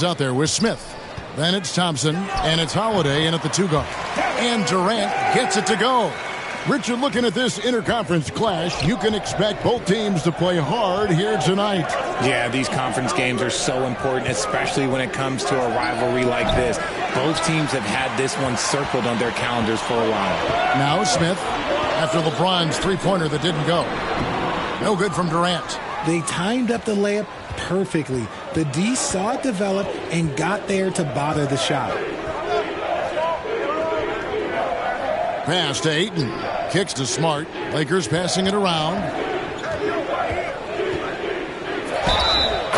Out there with Smith. Then it's Thompson, and it's Holiday in at the 2 guard. And Durant gets it to go. Richard, looking at this interconference clash, you can expect both teams to play hard here tonight. Yeah, these conference games are so important, especially when it comes to a rivalry like this. Both teams have had this one circled on their calendars for a while. Now Smith, after LeBron's three-pointer that didn't go. No good from Durant. They timed up the layup perfectly. The D saw it develop and got there to bother the shot. Pass to Ayton. Kicks to Smart. Lakers passing it around.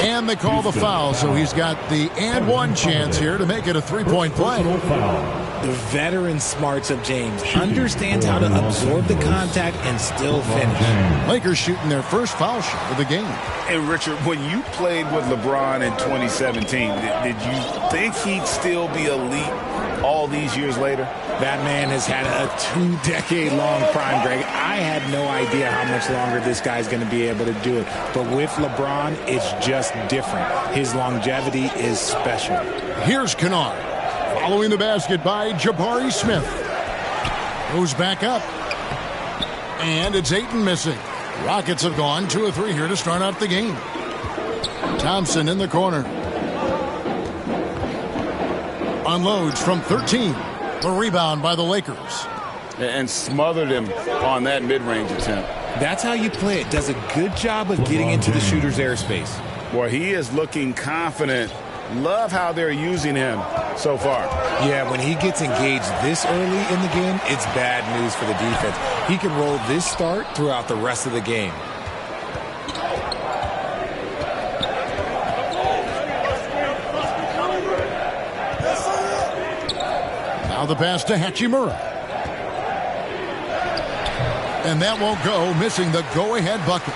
And they call the foul, so he's got the and one chance here to make it a three-point play. The veteran smarts of James understands how to absorb the contact and still finish. Lakers shooting their first foul shot of the game. And Richard, when you played with LeBron in 2017, did you think he'd still be elite all these years later? That man has had a 2-decade-long prime, Greg. I had no idea how much longer this guy's going to be able to do it. But with LeBron, it's just different. His longevity is special. Here's Kennard. Following the basket by Jabari Smith. Goes back up. And it's Ayton missing. Rockets have gone 2 of 3 here to start out the game. Thompson in the corner. Unloads from 13. The rebound by the Lakers. And smothered him on that mid-range attempt. That's how you play it. Does a good job of getting into the shooter's airspace. Boy, he is looking confident. Love how they're using him so far. Yeah, when he gets engaged this early in the game, it's bad news for the defense. He can roll this start throughout the rest of the game. Now the pass to Hachimura. And that won't go, missing the go-ahead bucket.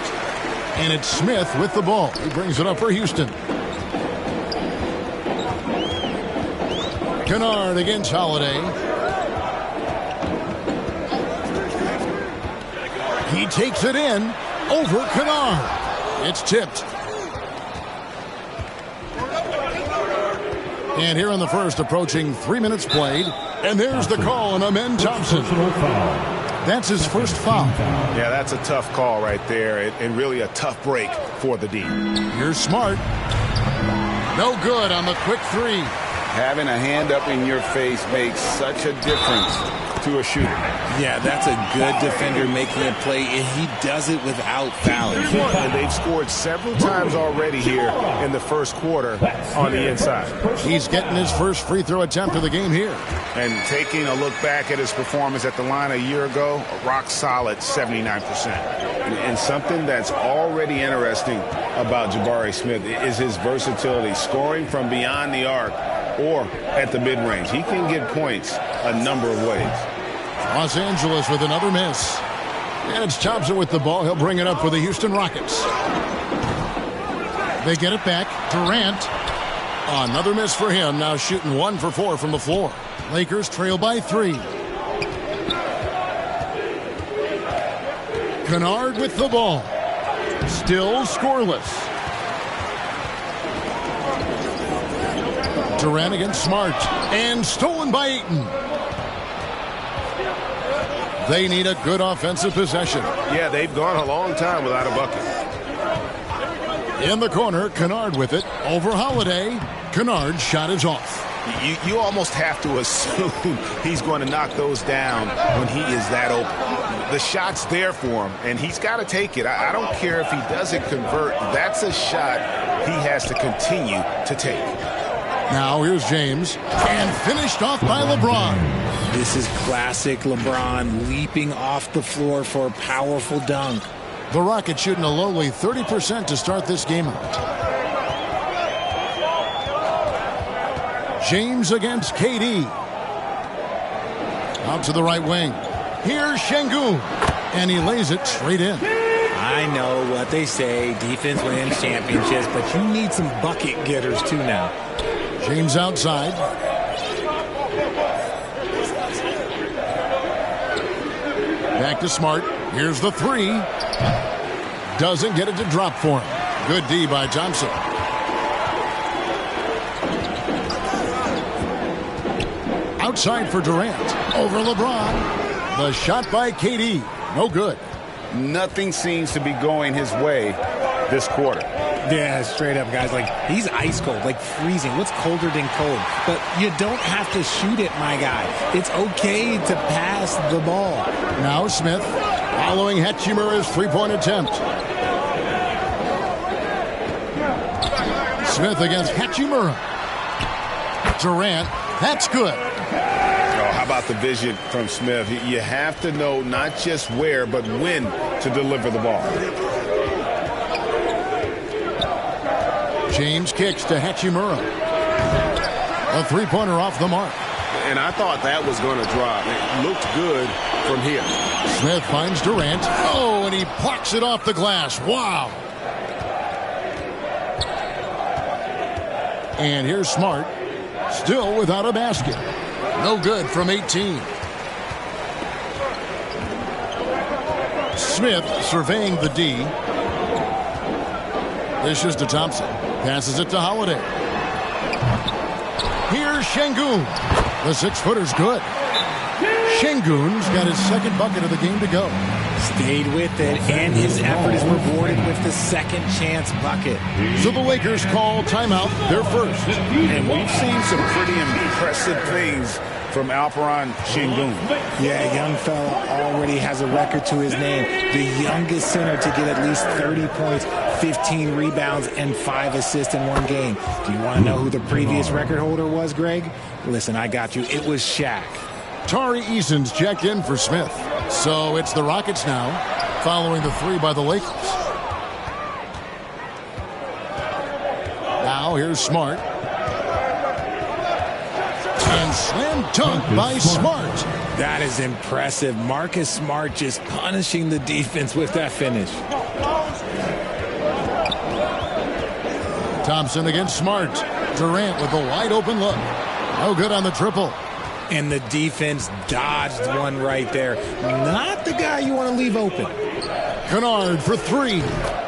And it's Smith with the ball. He brings it up for Houston. Kennard against Holiday. He takes it in over Kennard. It's tipped. And here in the first, approaching 3 minutes played. And there's the call on Amen Thompson. That's his first foul. Yeah, that's a tough call right there, and really a tough break for the D. Here's Smart. No good on the quick three. Having a hand up in your face makes such a difference to a shooter. Yeah, that's a good defender making a play, and he does it without fouling. And they've scored several times already here in the first quarter on the inside. He's getting his first free throw attempt of the game here. And taking a look back at his performance at the line a year ago, a rock solid 79%. And something that's already interesting about Jabari Smith is his versatility, scoring from beyond the arc or at the mid-range. He can get points a number of ways. Los Angeles with another miss. And it's Thompson with the ball. He'll bring it up for the Houston Rockets. They get it back. Durant. Another miss for him. Now shooting 1 for 4 from the floor. Lakers trail by 3. Kennard with the ball. Still scoreless. Durant against Smart. And stolen by Ayton. They need a good offensive possession. Yeah, they've gone a long time without a bucket. In the corner, Kennard with it. Over Holiday. Kennard's shot is off. You almost have to assume he's going to knock those down when he is that open. The shot's there for him, and he's got to take it. I don't care if he doesn't convert. That's a shot he has to continue to take. Now here's James, and finished off by LeBron. This is classic LeBron leaping off the floor for a powerful dunk. The Rockets shooting a lowly 30% to start this game out. James against KD. Out to the right wing. Here's Şengün, and he lays it straight in. I know what they say, defense wins championships, but you need some bucket getters too now. James outside. Back to Smart. Here's the three. Doesn't get it to drop for him. Good D by Thompson. Outside for Durant. Over LeBron. The shot by KD. No good. Nothing seems to be going his way this quarter. Yeah, straight up, guys. Like, he's ice cold, like freezing. What's colder than cold? But you don't have to shoot it, my guy. It's okay to pass the ball. Now Smith following Hachimura's three-point attempt. Smith against Hachimura. Durant, that's good. How about the vision from Smith? You have to know not just where, but when to deliver the ball. James kicks to Hachimura. A three-pointer off the mark. And I thought that was going to drop. It looked good from here. Smith finds Durant. Oh, and he plucks it off the glass. Wow. And here's Smart. Still without a basket. No good from 18. Smith surveying the D. Dishes to Thompson. Passes it to Holiday. Here's Şengün. The six-footer's good. Şengün's got his second bucket of the game to go. Stayed with it, and his effort is rewarded with the second chance bucket. So the Lakers call timeout, their first. And we've seen some pretty impressive things from Alperen Şengün. Yeah, young fella already has a record to his name. The youngest center to get at least 30 points, 15 rebounds, and 5 assists in one game. Do you want to know who the previous record holder was, Greg? Listen, I got you. It was Shaq. Tari Eason's checked in for Smith. So it's the Rockets now, following the three by the Lakers. Now here's Smart. And slam dunk by Smart. That is impressive. Marcus Smart just punishing the defense with that finish. Thompson against Smart. Durant with a wide open look. No good on the triple. And the defense dodged one right there. Not the guy you want to leave open. Kennard for three.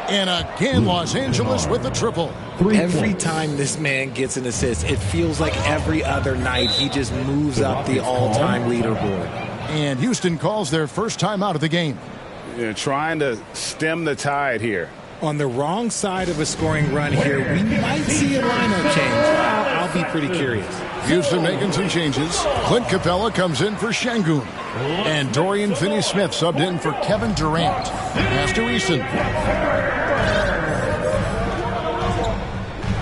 And again, Los Angeles with the triple. Every time this man gets an assist, it feels like every other night he just moves up the all-time leaderboard. And Houston calls their first timeout of the game. They're trying to stem the tide here. On the wrong side of a scoring run here, we might see a lineup change. I'll be pretty curious. Houston making some changes. Clint Capella comes in for Şengün. And Dorian Finney-Smith subbed in for Kevin Durant. Pass to Eason.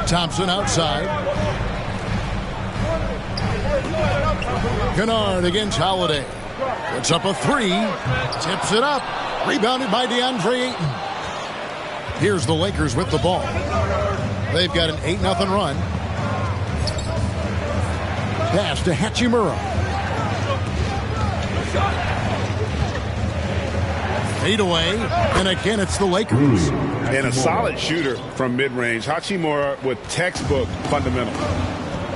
Thompson outside. Kennard against Holiday. Puts up a three. Tips it up. Rebounded by DeAndre Ayton. Here's the Lakers with the ball. They've got an 8-0 run. Pass to Hachimura. Fade away, and again it's the Lakers. And a solid shooter from mid-range. Hachimura with textbook fundamentals.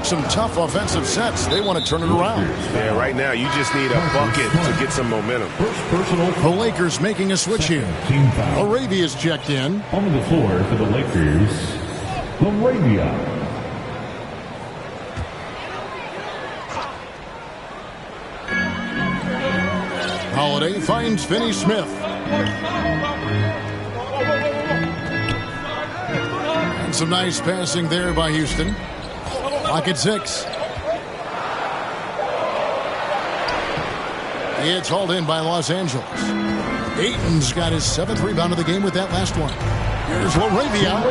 Some tough offensive sets. They want to turn it around. Yeah, right now you just need a bucket to get some momentum. The Lakers making a switch here. Arabia's checked in. On the floor for the Lakers, Arabia. Holiday finds Finney-Smith. And some nice passing there by Houston. Clock at 6. It's hauled in by Los Angeles. Ayton's got his 7th rebound of the game with that last one. Here's Laravia.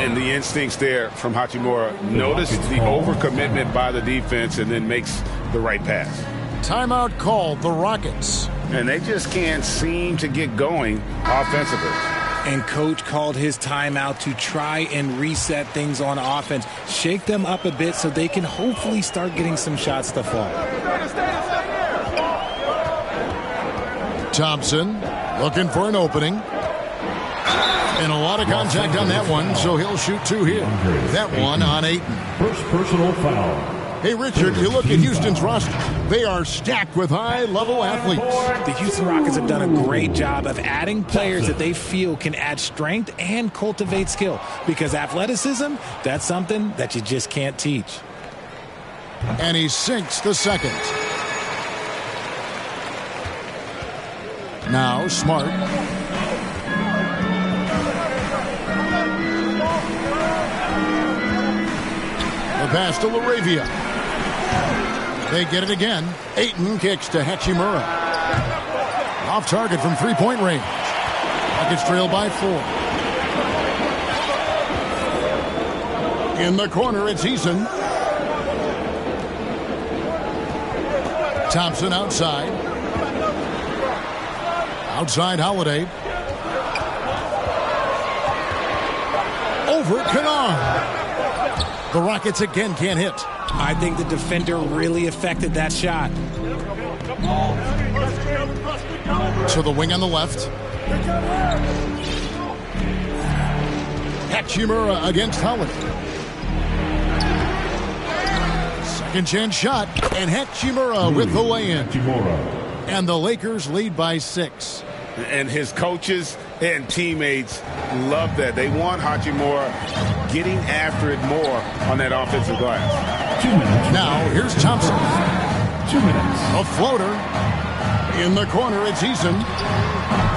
And the instincts there from Hachimura. Notice the overcommitment by the defense and then makes the right pass. Timeout called, the Rockets. And they just can't seem to get going offensively. And coach called his timeout to try and reset things on offense. Shake them up a bit so they can hopefully start getting some shots to fall. Thompson looking for an opening. And a lot of contact on that one, so he'll shoot 2 here. That one on Ayton. First personal foul. Hey, Richard, you look at Houston's roster. They are stacked with high-level athletes. The Houston Rockets have done a great job of adding players that they feel can add strength and cultivate skill. Because athleticism, that's something that you just can't teach. And he sinks the second. Now Smart. The pass to Laravia. They get it again. Ayton kicks to Hachimura. Off target from three-point range. Rockets trail by 4. In the corner, it's Eason. Thompson outside. Outside Holiday. Over Kennard. The Rockets again can't hit. I think the defender really affected that shot. To the wing on the left. Hachimura against Holiday. Second chance shot. And Hachimura with the lay-in. And the Lakers lead by 6. And his coaches and teammates love that. They want Hachimura getting after it more on that offensive glass. 2 minutes. Now, here's Thompson. 2 minutes. A floater. In the corner, it's Eason.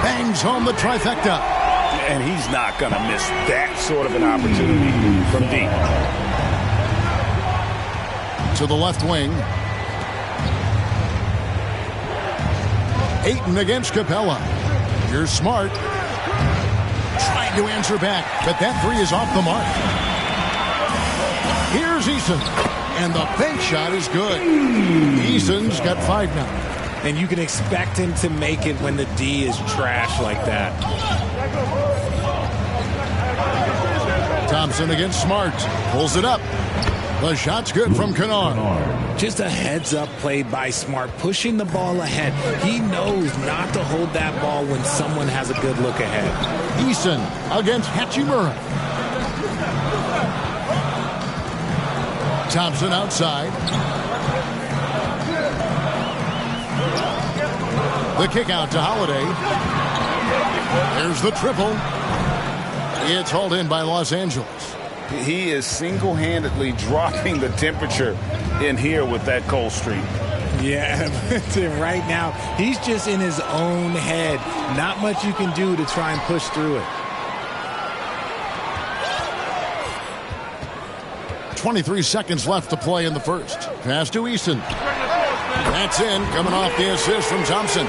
Bangs home the trifecta. And he's not going to miss that sort of an opportunity from deep. To the left wing. Ayton against Capella. Here's Smart. Trying to answer back, but that three is off the mark. Here's Eason. And the bank shot is good. Eason's got 5 now. And you can expect him to make it when the D is trash like that. Thompson against Smart. Pulls it up. The shot's good from Kennard. Just a heads-up play by Smart, pushing the ball ahead. He knows not to hold that ball when someone has a good look ahead. Eason against Hachimura. Thompson outside. The kick out to Holiday. There's the triple. It's hauled in by Los Angeles. He is single-handedly dropping the temperature in here with that cold streak. Yeah, right now, he's just in his own head. Not much you can do to try and push through it. 23 seconds left to play in the first. Pass to Eason. That's in, coming off the assist from Thompson.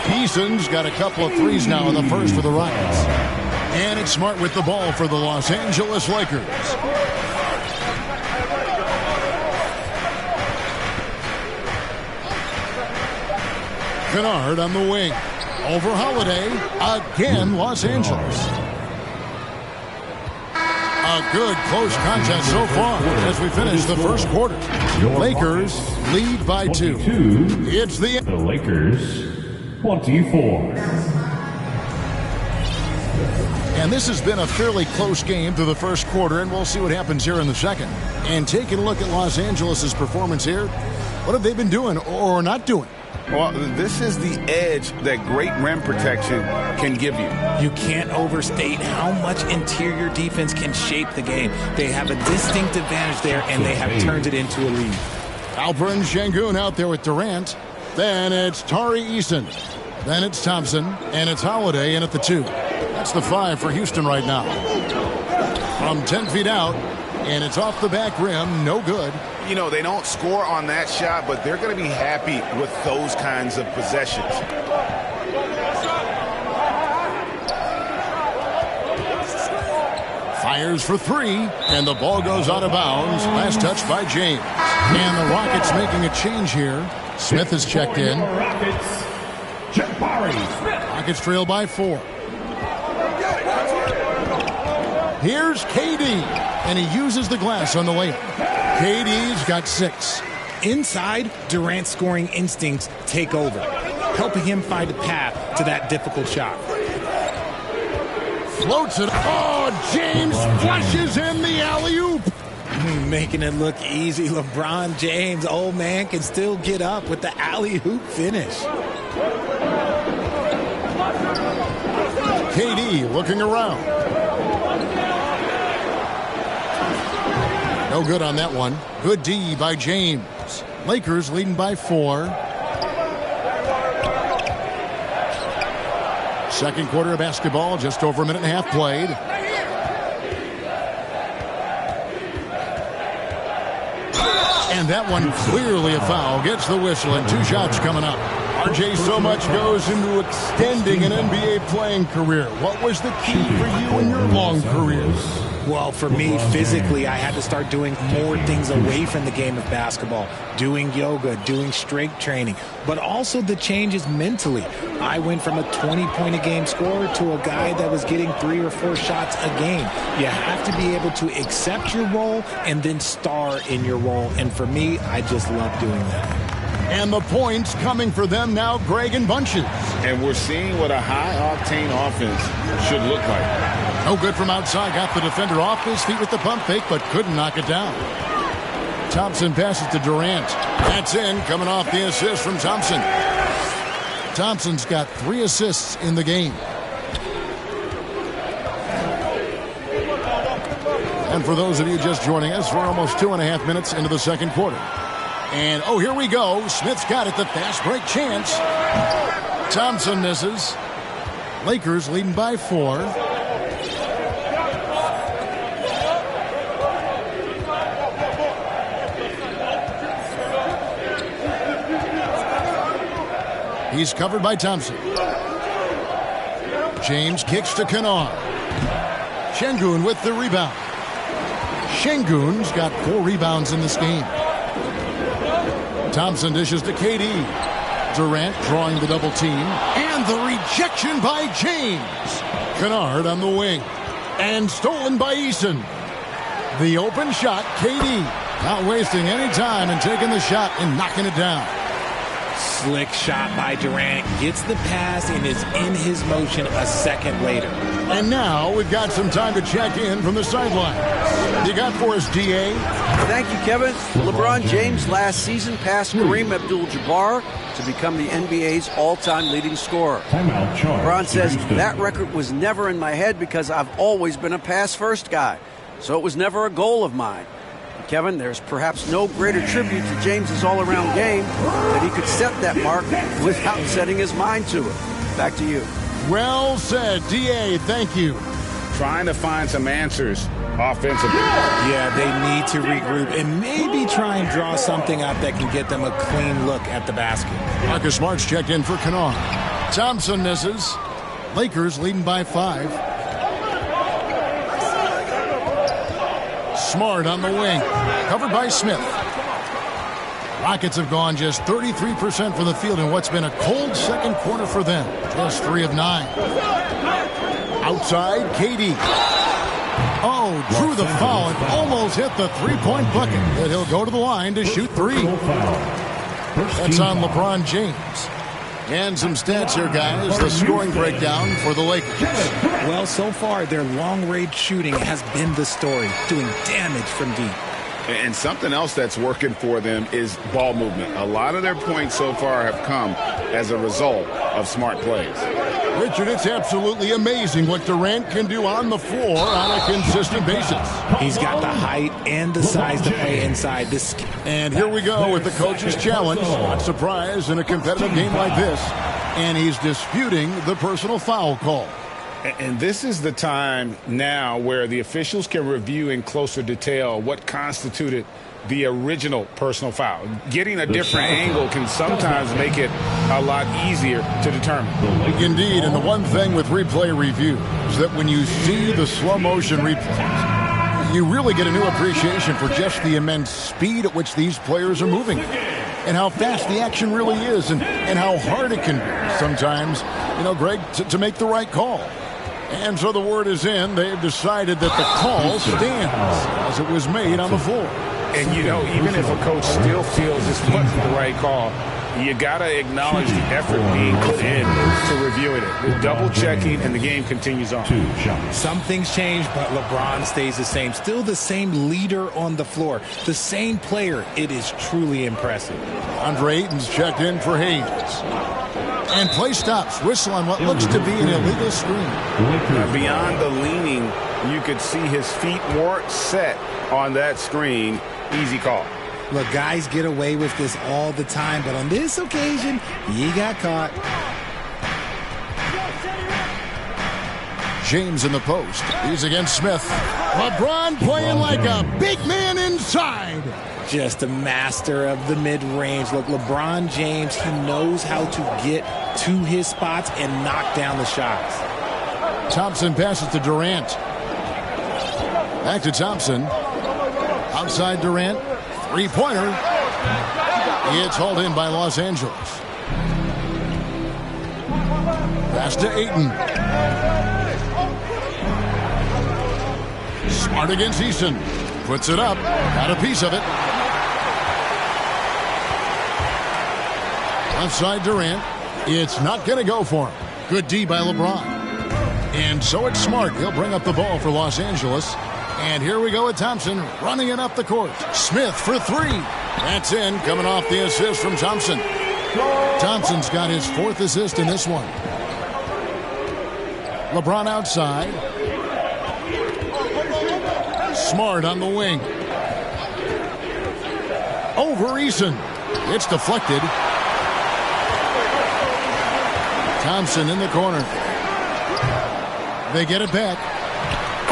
Eason's got a couple of threes now in the first for the Rockets. And it's Smart with the ball for the Los Angeles Lakers. Kennard on the wing. Over Holiday. Again, Los Angeles. A good close contest so far as we finish the first quarter. Lakers lead by 2. It's the Lakers 24. And this has been a fairly close game through the first quarter, and we'll see what happens here in the second. And taking a look at Los Angeles' performance here, what have they been doing or not doing? Well, this is the edge that great rim protection can give you. You can't overstate how much interior defense can shape the game. They have a distinct advantage there, and they have turned it into a lead. Alperen Şengün out there with Durant. Then it's Tari Eason. Then it's Thompson, and it's Holiday in at the 2. That's the 5 for Houston right now. From 10 feet out, and it's off the back rim, no good. You know, they don't score on that shot, but they're going to be happy with those kinds of possessions. Fires for 3, and the ball goes out of bounds. Last touch by James. And the Rockets making a change here. Smith has checked in. Rockets, Jabari Smith. Rockets trail by 4. Here's KD, and he uses the glass on the layup. KD's got 6. Inside, Durant's scoring instincts take over, helping him find a path to that difficult shot. Floats it. Oh, James flushes in the alley-oop. Making it look easy. LeBron James, old man, can still get up with the alley-oop finish. KD looking around. No good on that one. Good D by James. Lakers leading by 4. Second quarter of basketball, just over a minute and a half played. And that one clearly a foul. Gets the whistle and 2 shots coming up. RJ, so much goes into extending an NBA playing career. What was the key for you in your long career? Well, for me, physically, I had to start doing more things away from the game of basketball, doing yoga, doing strength training, but also the changes mentally. I went from a 20-point-a-game scorer to a guy that was getting 3 or 4 shots a game. You have to be able to accept your role and then star in your role. And for me, I just love doing that. And the points coming for them now, Greg, in bunches. And we're seeing what a high-octane offense should look like. No good from outside. Got the defender off his feet with the pump fake, but couldn't knock it down. Thompson passes to Durant. That's in, coming off the assist from Thompson. Thompson's got 3 assists in the game. And for those of you just joining us, we're almost 2.5 minutes into the second quarter. And, oh, here we go. Smith's got it, the fast break chance. Thompson misses. Lakers leading by 4. He's covered by Thompson. James kicks to Kennard. Şengün with the rebound. Şengün's got 4 rebounds in this game. Thompson dishes to KD. Durant drawing the double team. And the rejection by James. Kennard on the wing. And stolen by Eason. The open shot, KD. Not wasting any time and taking the shot and knocking it down. Slick shot by Durant. Gets the pass and is in his motion a second later. And now we've got some time to check in from the sideline. You got for us, DA? Thank you, Kevin. LeBron James last season passed Kareem Abdul-Jabbar to become the NBA's all-time leading scorer. LeBron says, that record was never in my head because I've always been a pass-first guy. So it was never a goal of mine. And Kevin, there's perhaps no greater tribute to James's all-around game that he could set that mark without setting his mind to it. Back to you. Well said, DA. Thank you. Trying to find some answers offensively. Yeah, they need to regroup and maybe try and draw something up that can get them a clean look at the basket. Marcus Smart's checked in for Kennard. Thompson misses. Lakers leading by 5. Smart on the wing. Covered by Smith. Rockets have gone just 33% from the field in what's been a cold second quarter for them. Just 3 of 9. Outside, KD. Oh, drew the foul and almost hit the 3-point bucket. But he'll go to the line to shoot 3. That's on LeBron James. And some stats here, guys. The scoring breakdown for the Lakers. Well, so far, their long-range shooting has been the story, doing damage from deep. And something else that's working for them is ball movement. A lot of their points so far have come as a result of smart plays. Richard, it's absolutely amazing what Durant can do on the floor on a consistent basis. He's got the height and the size to play inside this. And here we go with the coach's challenge. Not surprised in a competitive game like this. And he's disputing the personal foul call. And this is the time now where the officials can review in closer detail what constituted the original personal foul. Getting a different angle can sometimes make it a lot easier to determine. Indeed, and the one thing with replay review is that when you see the slow motion replays, you really get a new appreciation for just the immense speed at which these players are moving and how fast the action really is and how hard it can be sometimes, Greg, to make the right call. And so the word is in. They've decided that the call stands as it was made on the floor. And, even if a coach still feels this wasn't the right call, you got to acknowledge the effort being put in to reviewing it. The double-checking, and the game continues on. Some things change, but LeBron stays the same. Still the same leader on the floor. The same player. It is truly impressive. Andre Ayton's checked in for Hayes. And play stops. Whistle on what looks to be an illegal screen. Beyond the leaning You could see his feet weren't set on that screen. Easy call. Look, guys get away with this all the time, but on this occasion, he got caught. James in the post. He's against Smith. LeBron playing like a big man inside. Just a master of the mid-range. Look, LeBron James, he knows how to get to his spots and knock down the shots. Thompson passes to Durant. Back to Thompson. Outside Durant. Three-pointer. It's hauled in by Los Angeles. Pass to Ayton. Smart against Easton. Puts it up. Got a piece of it. Outside Durant. It's not going to go for him. Good D by LeBron. And so it's Smart. He'll bring up the ball for Los Angeles. And here we go with Thompson running it up the court. Smith for three. That's in, coming off the assist from Thompson. Thompson's got his fourth assist in this one. LeBron outside. Smart on the wing. Over Eason. It's deflected. Thompson in the corner. They get it back.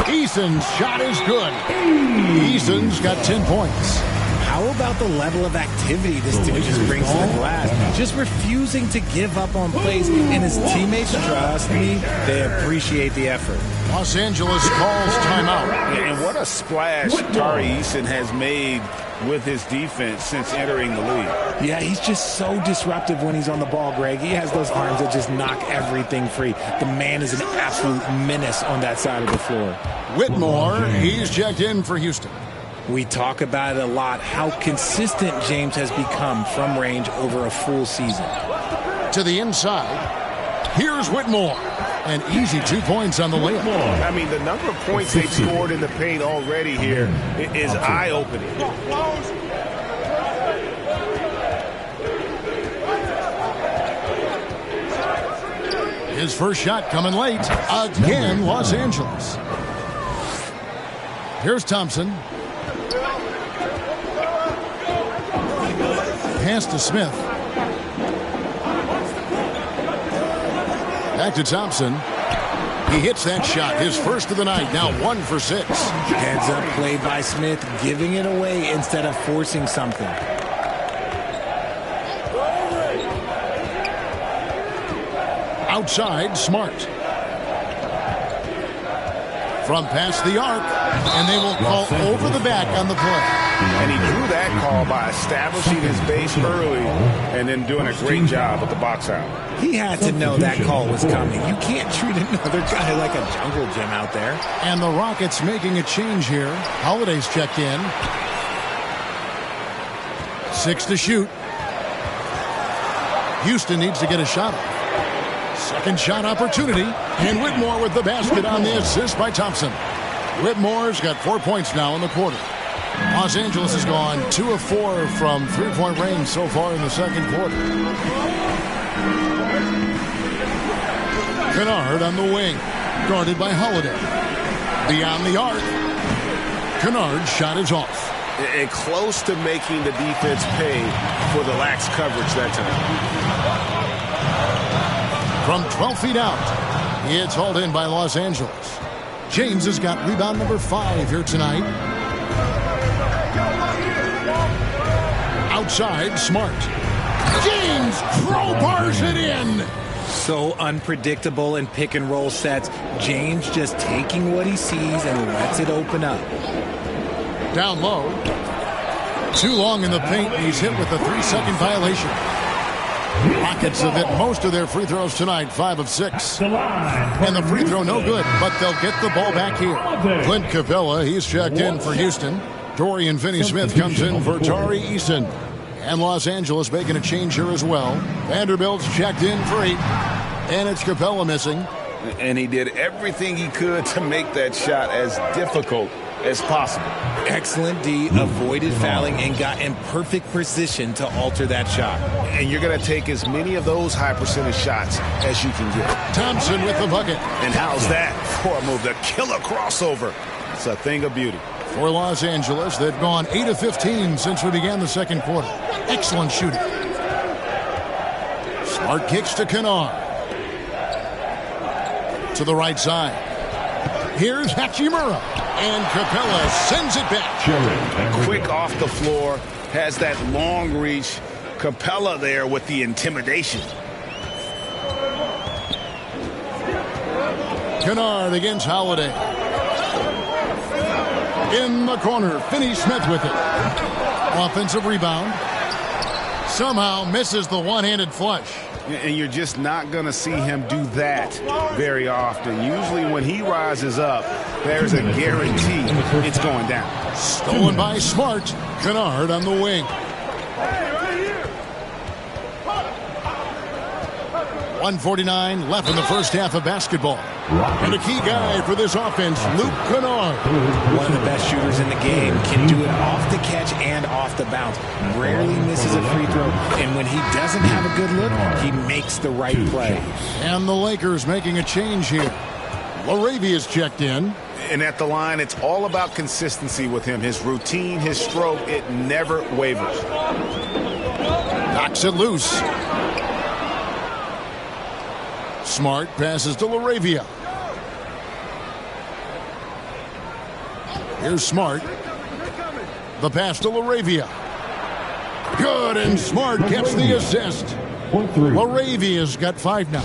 Eason's shot is good. Eason's got 10 points. How about the level of activity this dude just brings to the glass? Just refusing to give up on plays, and his teammates, trust me, they appreciate the effort. Los Angeles calls timeout. And what a splash Tari Eason has made with his defense since entering the league. Yeah, he's just so disruptive when he's on the ball, Greg. He has those arms that just knock everything free. The man is an absolute menace on that side of the floor. Whitmore, he's checked in for Houston. We talk about it a lot, how consistent James has become from range over a full season. To the inside, here's Whitmore. An easy 2 points on the layup. I mean, the number of points they've scored in the paint already here is eye-opening. His first shot coming late. Again, Los Angeles. Here's Thompson. Pass to Smith. Back to Thompson. He hits that shot, his first of the night, now 1 for 6. Heads up play by Smith, giving it away instead of forcing something. Outside, Smart. From past the arc, and they will call over the back on the play. And he drew that call by establishing his base early and then doing a great job with the box out. He had to know that call was coming. You can't treat another guy like a jungle gym out there. And the Rockets making a change here. Holiday's checked in. 6 to shoot. Houston needs to get a shot off. Second shot opportunity. And Whitmore with the basket on the assist by Thompson. Whitmore's got 4 points now in the quarter. Los Angeles has gone 2 of 4 from three-point range so far in the second quarter. Kennard on the wing, guarded by Holiday. Beyond the arc. Kennard's shot is off. And close to making the defense pay for the lax coverage that time. From 12 feet out, it's hauled in by Los Angeles. James has got rebound number 5 here tonight. Outside, Smart. James crowbars it in. So unpredictable in pick and roll sets. James just taking what he sees and lets it open up. Down low. Too long in the paint. He's hit with a 3-second violation. Rockets have hit most of their free throws tonight, 5 of 6. And the free throw no good, but they'll get the ball back here. Clint Capella, he's checked in for Houston. Dorian Finney-Smith comes in for Tari Eason. And Los Angeles making a change here as well. Vanderbilt's checked in for 8. And it's Capella missing. And he did everything he could to make that shot as difficult as possible. Excellent D, avoided fouling and got in perfect position to alter that shot. And you're going to take as many of those high percentage shots as you can get. Thompson with the bucket. And how's that for a move? The killer crossover. It's a thing of beauty. For Los Angeles, they've gone 8 of 15 since we began the second quarter. Excellent shooting. Smart kicks to Kennard. To the right side. Here's Hachimura. And Capella sends it back. Quick off the floor. Has that long reach. Capella there with the intimidation. Kennard against Holiday. In the corner, Finney-Smith with it. Offensive rebound. Somehow misses the one-handed flush. And you're just not going to see him do that very often. Usually when he rises up, there's a guarantee it's going down. Stolen by Smart. Kennard on the wing. 1:49 left in the first half of basketball. And a key guy for this offense, Luke Kennard. One of the best shooters in the game, can do it off the catch and off the bounce. Rarely misses a free throw. And when he doesn't have a good look, he makes the right play. And the Lakers making a change here. Laravia's checked in. And at the line, it's all about consistency with him. His routine, his stroke, it never wavers. Knocks it loose. Smart passes to Laravia. Here's Smart. The pass to Laravia. Good, and Smart gets the assist. Laravia's got 5 now.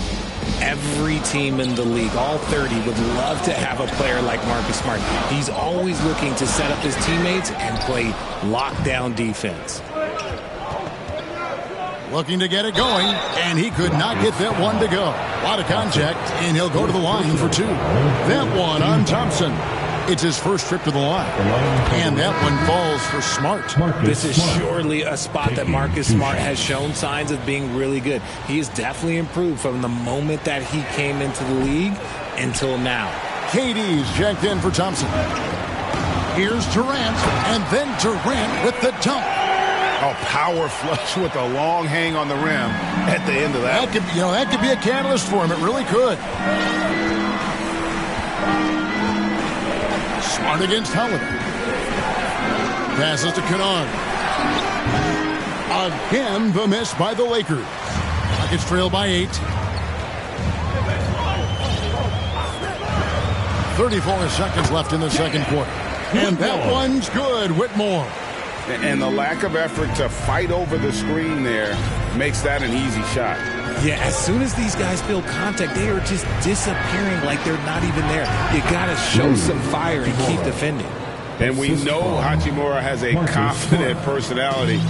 Every team in the league, all 30, would love to have a player like Marcus Smart. He's always looking to set up his teammates and play lockdown defense. Looking to get it going, and he could not get that one to go. A lot of contact, and he'll go to the line for 2. That one on Thompson. It's his first trip to the line. And that one falls for Smart. This is surely a spot that Marcus Smart has shown signs of being really good. He has definitely improved from the moment that he came into the league until now. KD's checked in for Thompson. Here's Durant, and then Durant with the dunk. A power flush with a long hang on the rim at the end of that. That could be a catalyst for him. It really could. Smart against Holiday. Passes to Kennard. Again, the miss by the Lakers. Rockets trail by 8. 34 seconds left in the second quarter. And that one's good. Whitmore. And the lack of effort to fight over the screen there makes that an easy shot. Yeah, as soon as these guys feel contact, they are just disappearing like they're not even there. You got to show some fire and keep defending. And we know Hachimura has a confident personality.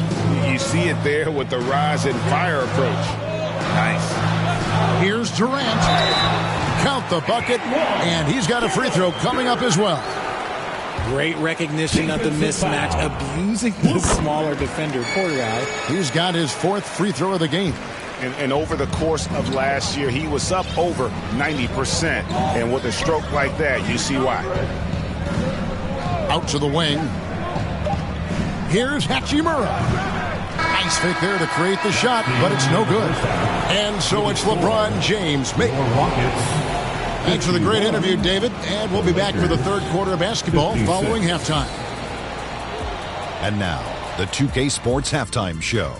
You see it there with the rise and fire approach. Nice. Here's Durant. Count the bucket, and he's got a free throw coming up as well. Great recognition of the mismatch, abusing the smaller defender. Poor guy. He's got his 4th free throw of the game. And over the course of last year, he was up over 90%. And with a stroke like that, you see why. Out to the wing. Here's Hachimura. Nice fake there to create the shot, but it's no good. And so it's LeBron James making Rockets. Thanks for the great interview, David. And we'll be back for the third quarter of basketball following halftime. And now, the 2K Sports Halftime Show.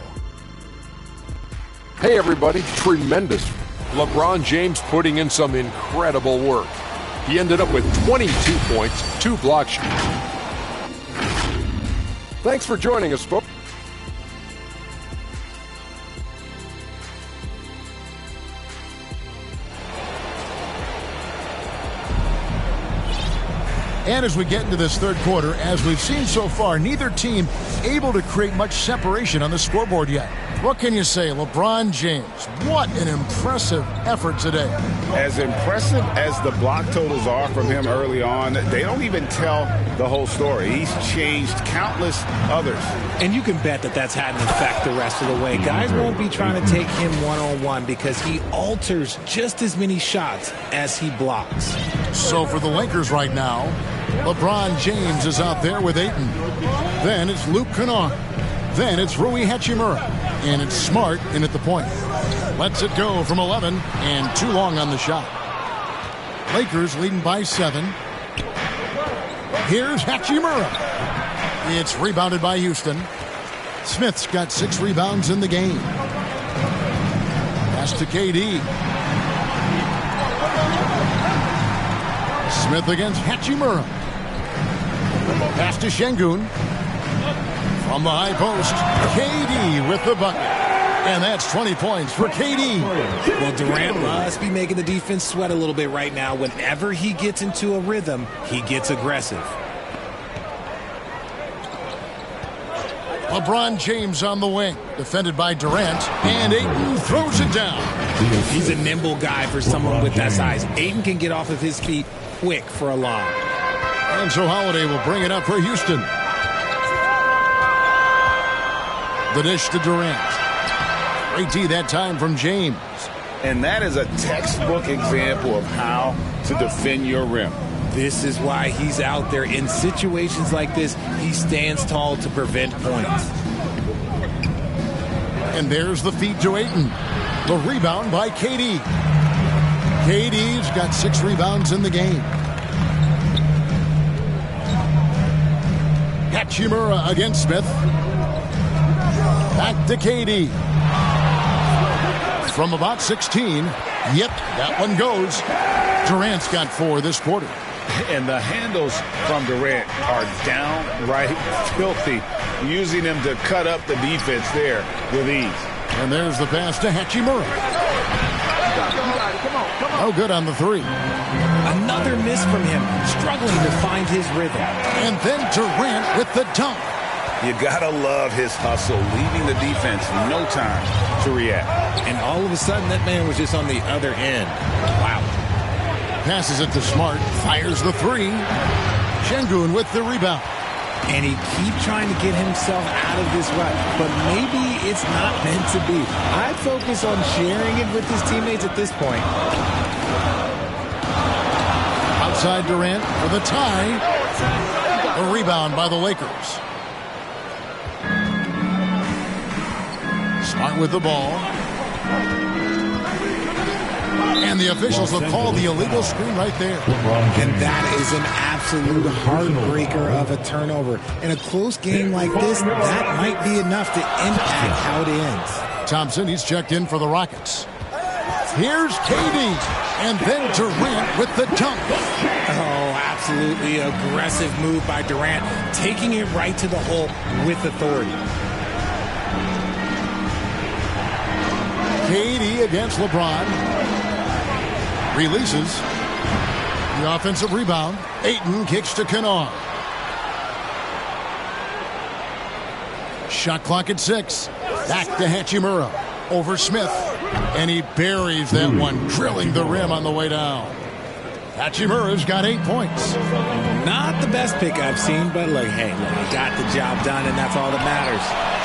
Hey, everybody. Tremendous. LeBron James putting in some incredible work. He ended up with 22 points, 2 block shots. Thanks for joining us, folks. And as we get into this third quarter, as we've seen so far, neither team able to create much separation on the scoreboard yet. What can you say? LeBron James, what an impressive effort today. As impressive as the block totals are from him early on, they don't even tell the whole story. He's changed countless others. And you can bet that that's had an effect the rest of the way. Guys won't be trying to take him one-on-one because he alters just as many shots as he blocks. So for the Lakers right now, LeBron James is out there with Ayton. Then it's Luke Kennard. Then it's Rui Hachimura. And it's Smart in at the point. Lets it go from 11 and too long on the shot. Lakers leading by 7. Here's Hachimura. It's rebounded by Houston. Smith's got 6 rebounds in the game. Pass to KD. Smith against Hachimura. Pass to Şengün. From the high post, KD with the bucket. And that's 20 points for KD. Well, Durant must be making the defense sweat a little bit right now. Whenever he gets into a rhythm, he gets aggressive. LeBron James on the wing, defended by Durant, and Ayton throws it down. He's a nimble guy for someone with that size. Ayton can get off of his feet quick for a lob. And so Holiday will bring it up for Houston. The dish to Durant. Great D that time from James. And that is a textbook example of how to defend your rim. This is why he's out there. In situations like this, he stands tall to prevent points. And there's the feed to Ayton. The rebound by KD. KD's got 6 rebounds in the game. Hachimura against Smith. Back to KD. From about 16. Yep, that one goes. Durant's got 4 this quarter. And the handles from Durant are downright filthy, using him to cut up the defense there with ease. And there's the pass to Hachimura. Oh, good on the 3. Another miss from him, struggling to find his rhythm. And then Durant with the dunk. You gotta love his hustle, leaving the defense no time to react. And all of a sudden, that man was just on the other end. Wow. Passes it to Smart, fires the 3. Şengün with the rebound. And he keeps trying to get himself out of this rut, but maybe it's not meant to be. I'd focus on sharing it with his teammates at this point. Outside Durant for the tie. A rebound by the Lakers. Smart with the ball. And the officials will call the illegal screen right there. And that is an absolute heartbreaker of a turnover. In a close game like this, that might be enough to impact how it ends. Thompson, he's checked in for the Rockets. Here's KD. And then Durant with the dunk. Oh, absolutely aggressive move by Durant, taking it right to the hole with authority. KD against LeBron. Releases. The offensive rebound. Ayton kicks to Kennard. Shot clock at 6. Back to Hachimura. Over Smith. And he buries that one, drilling the rim on the way down. Hachimura's got 8 points. Not the best pick I've seen, but look, hey, he got the job done, and that's all that matters.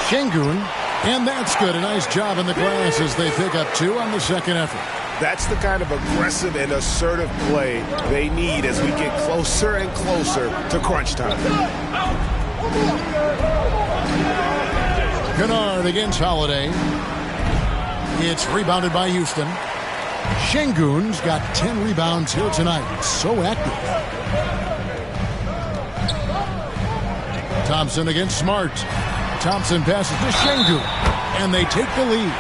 Şengün, and that's good. A nice job in the glass as they pick up 2 on the second effort. That's the kind of aggressive and assertive play they need as we get closer and closer to crunch time. Kennard against Holiday. It's rebounded by Houston. Şengün's got 10 rebounds here tonight. So active. Thompson against Smart. Thompson passes to Şengün. And they take the lead.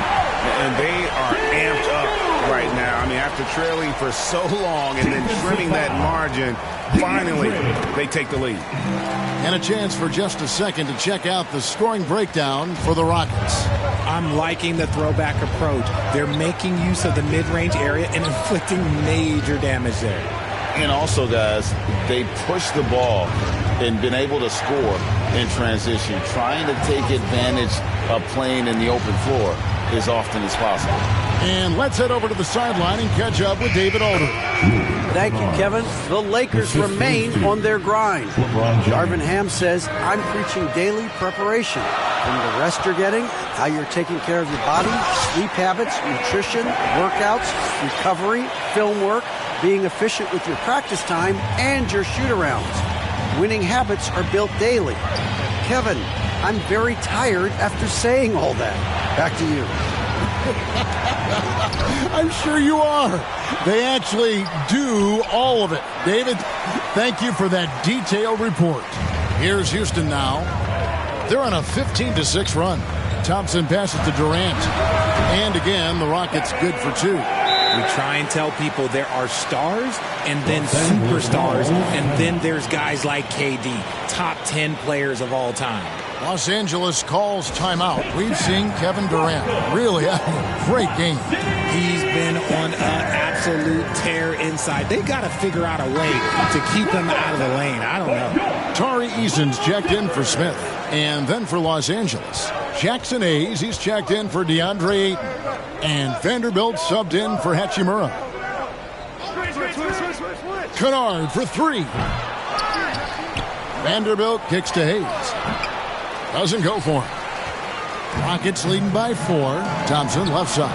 And they are amped up right now. I mean, after trailing for so long and then trimming that margin, finally they take the lead. And a chance for just a second to check out the scoring breakdown for the Rockets. I'm liking the throwback approach. They're making use of the mid-range area and inflicting major damage there. And also, guys, they push the ball and been able to score in transition, trying to take advantage of playing in the open floor as often as possible. And let's head over to the sideline and catch up with David Alder. Thank you, Kevin. The Lakers remain on their grind. Darvin Ham says, I'm preaching daily preparation. From the rest you're getting, how you're taking care of your body, sleep habits, nutrition, workouts, recovery, film work, being efficient with your practice time, and your shoot-arounds. Winning habits are built daily. Kevin, I'm very tired after saying all that. Back to you. I'm sure you are. They actually do all of it. David, thank you for that detailed report. Here's Houston now. They're on a 15-6 run. Thompson passes to Durant. And again, the Rockets good for two. We try and tell people there are stars and then superstars, and then there's guys like KD, top 10 players of all time. Los Angeles calls timeout. We've seen Kevin Durant really having a great game. He's been on an absolute tear inside. They got to figure out a way to keep him out of the lane. I don't know. Tari Eason's checked in for Smith. And then for Los Angeles, Jackson Hayes, he's checked in for DeAndre Ayton. And Vanderbilt subbed in for Hachimura. Kennard for three. Vanderbilt kicks to Hayes. Doesn't go for him. Rockets leading by 4. Thompson left side.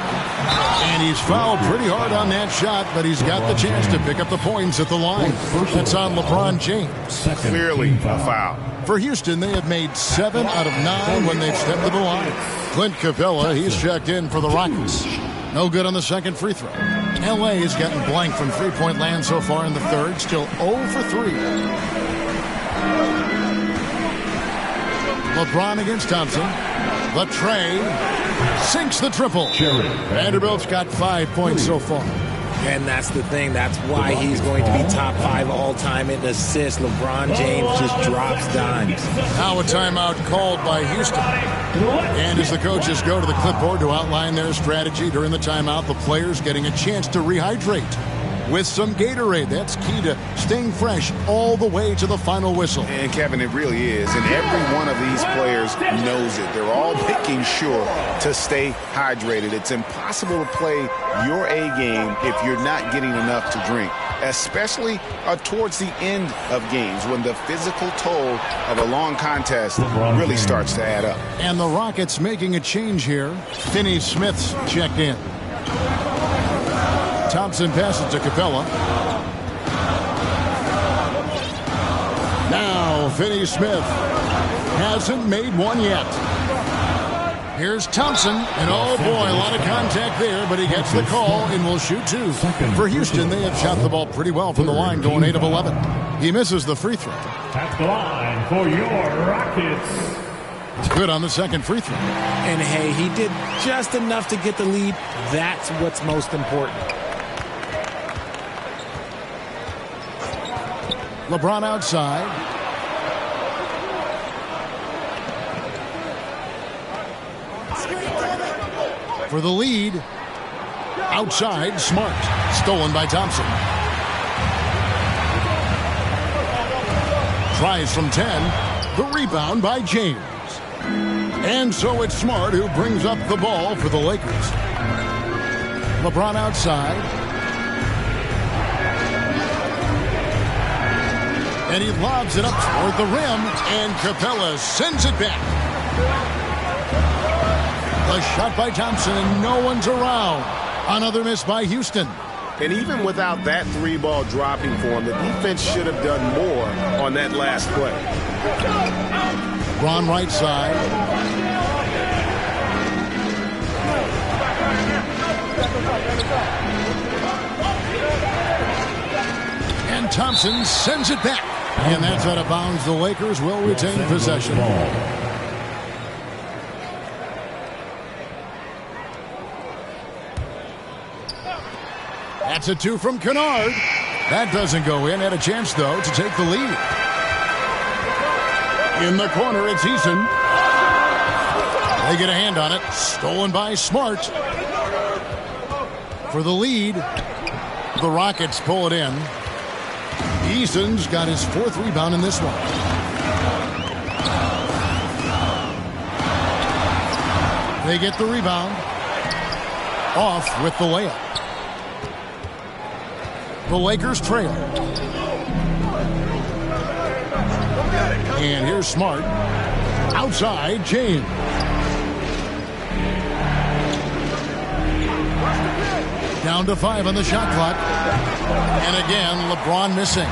And he's fouled pretty hard on that shot, but he's got the chance to pick up the points at the line. That's on LeBron James. Clearly a foul. For Houston, they have made 7 out of 9 when they've stepped to the line. Clint Capella, he's checked in for the Rockets. No good on the second free throw. LA has gotten blank from three-point land so far in the third. Still 0 for 3. LeBron against Thompson. Latrey sinks the triple. Vanderbilt's got 5 points so far. And that's the thing. That's why he's going to be top 5 all-time in assists. LeBron James just drops dimes. Now a timeout called by Houston. And as the coaches go to the clipboard to outline their strategy during the timeout, the players getting a chance to rehydrate with some Gatorade. That's key to staying fresh all the way to the final whistle. And Kevin, it really is. And every one of these players knows it. They're all making sure to stay hydrated. It's impossible to play your A game if you're not getting enough to drink, especially towards the end of games when the physical toll of a long contest really starts to add up. And the Rockets making a change here. Finney Smith's checked in. Thompson passes to Capella. Now Finney Smith hasn't made one yet. Here's Thompson, and oh boy, a lot of contact there, but he gets the call and will shoot 2. For Houston, they have shot the ball pretty well from the line, going 8 of 11. He misses the free throw. At the line for your Rockets. Good on the second free throw. And hey, he did just enough to get the lead. That's what's most important. LeBron outside. For the lead. Outside, Smart. Stolen by Thompson. Tries from 10. The rebound by James. And so it's Smart who brings up the ball for the Lakers. LeBron outside. And he lobs it up toward the rim, and Capella sends it back. A shot by Thompson, and no one's around. Another miss by Houston. And even without that 3-ball dropping for him, the defense should have done more on that last play. Ron right side. And Thompson sends it back. And that's out of bounds. The Lakers will retain possession. That's a 2 from Kennard. That doesn't go in. Had a chance, though, to take the lead. In the corner, it's Eason. They get a hand on it. Stolen by Smart. For the lead, the Rockets pull it in. Eason's got his 4th rebound in this one. They get the rebound. Off with the layup. The Lakers trail. And here's Smart. Outside, James. Down to 5 on the shot clock. And again, LeBron missing.